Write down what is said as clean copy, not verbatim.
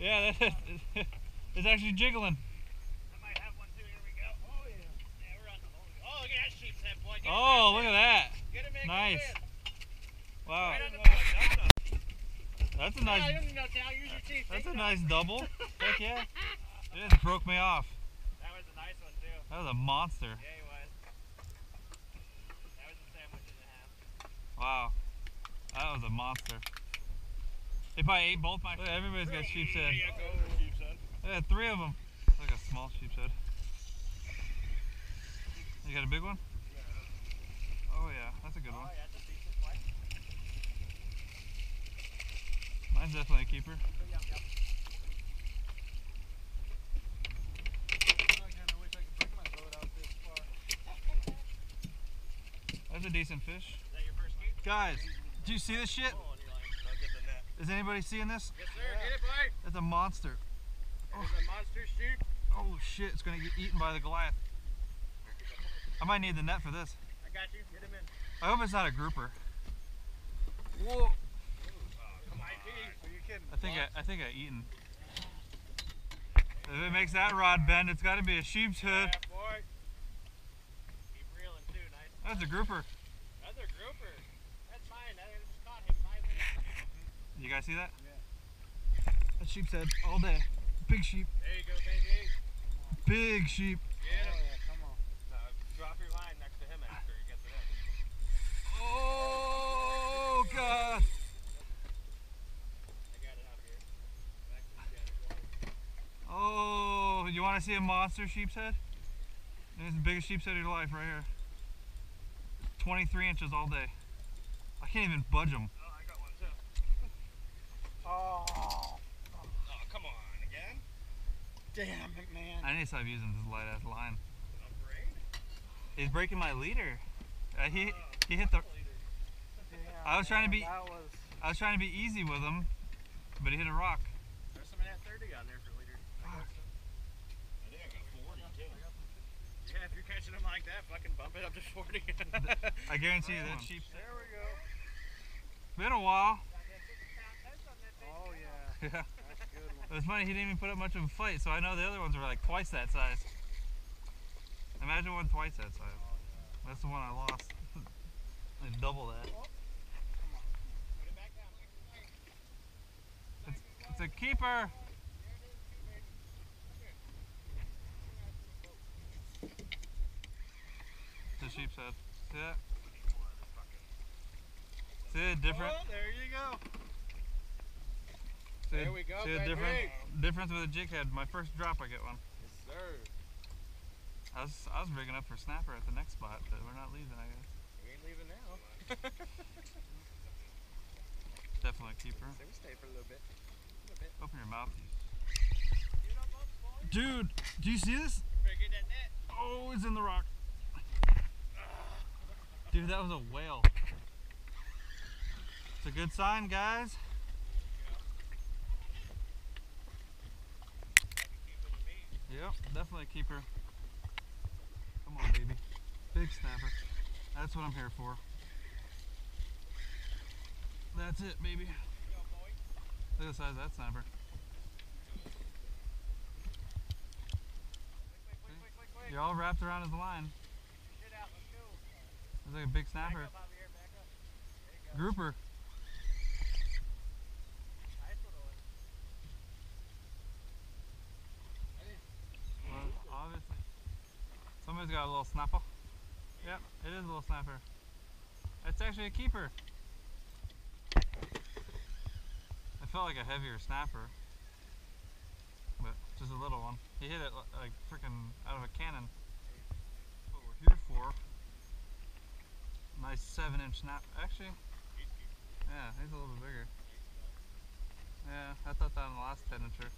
Yeah, it's actually jiggling. I might have one too. Here we go. Oh yeah. Yeah, we're on the hole. Oh, look at that sheepshead, boy. Get Oh, look at that. Get him in. Nice. Get him in. Wow. Right on the boat. That's a nice. I don't even know, Tal. Use your teeth. That's a nice double. Heck yeah. It just broke me off. That was a nice one too. That was a monster. Yeah, he was. That was a sandwich and a half. Wow. That was a monster. They probably ate both my. Look, everybody's got sheepshead. There you go, sheepshead. Yeah, 3 of them. Like a small sheepshead. You got a big one? Yeah. Oh yeah, that's a good one. Oh yeah, that's a decent one. Mine's definitely a keeper. Yep, yep. I kinda wish I could bring my boat out this far. That's a decent fish. Is that your first keep? Guys, do you see this shit? Oh, and you're like, I'll get the net. Is anybody seeing this? Yes, sir. Get it, boy. That's a monster. There's a monster sheep. Oh shit, it's gonna get eaten by the Goliath. I might need the net for this. I got you. Get him in. I hope it's not a grouper. Whoa! Oh, come on. Are you kidding? I think I eaten. If it makes that rod bend, it's got to be a sheepshead. Yeah, boy. Keep reeling too. Nice. That's a grouper. Another grouper. That's mine. I just caught him 5 minutes. You guys see that? Yeah. That's sheepshead all day. Big sheep. There you go, baby. Big sheep. Get him. Oh, yeah, come on. No, drop your line next to him after he gets it in. Oh God! I got it out here. Actually, Oh, you want to see a monster sheepshead? It's the biggest sheepshead of your life right here. 23 inches all day. I can't even budge them. Oh, I got one too. Oh, come on, again? Damn it, man. I need to stop using this light ass line. Afraid? He's breaking my leader. He hit the. Yeah, I was trying to be. was... I was trying to be easy with him, but he hit a rock. There's some of that 30 on there for leader. I think I got 40 too. Yeah, if you're catching them like that, fucking bump it up to 40. I guarantee you that sheep. There we go. Been a while. Oh yeah. Yeah. That's a good one. It was funny, he didn't even put up much of a fight, so I know the other ones were like twice that size. Imagine one twice that size. Oh, yeah. That's the one I lost. Like double that. Oh. Come on. Put it back down. It's a keeper. It's a sheepshead. See that? See it different? Oh, there you go. See, There we go, see the baby. difference with a jig head. My first drop I get one. Yes, sir. I was rigging up for snapper at the next spot, but we're not leaving, I guess. We ain't leaving now. Definitely a keeper. So we stay for a little bit. Open your mouth. Dude, do you see this? Better get that net. Oh, it's in the rock. Dude, that was a whale. It's a good sign, guys. Yep, definitely a keeper. Come on, baby. Big snapper. That's what I'm here for. That's it, baby. Look at the size of that snapper. You're all wrapped around his line. It's like a big snapper. Grouper. Well, obviously. Somebody's got a little snapper. Yep, it is a little snapper. It's actually a keeper. It felt like a heavier snapper, but just a little one. He hit it like freaking out of a cannon. What we're here for. Nice 7-inch snap. Actually, yeah, he's a little bit bigger. Yeah, I thought that on the last 10-incher.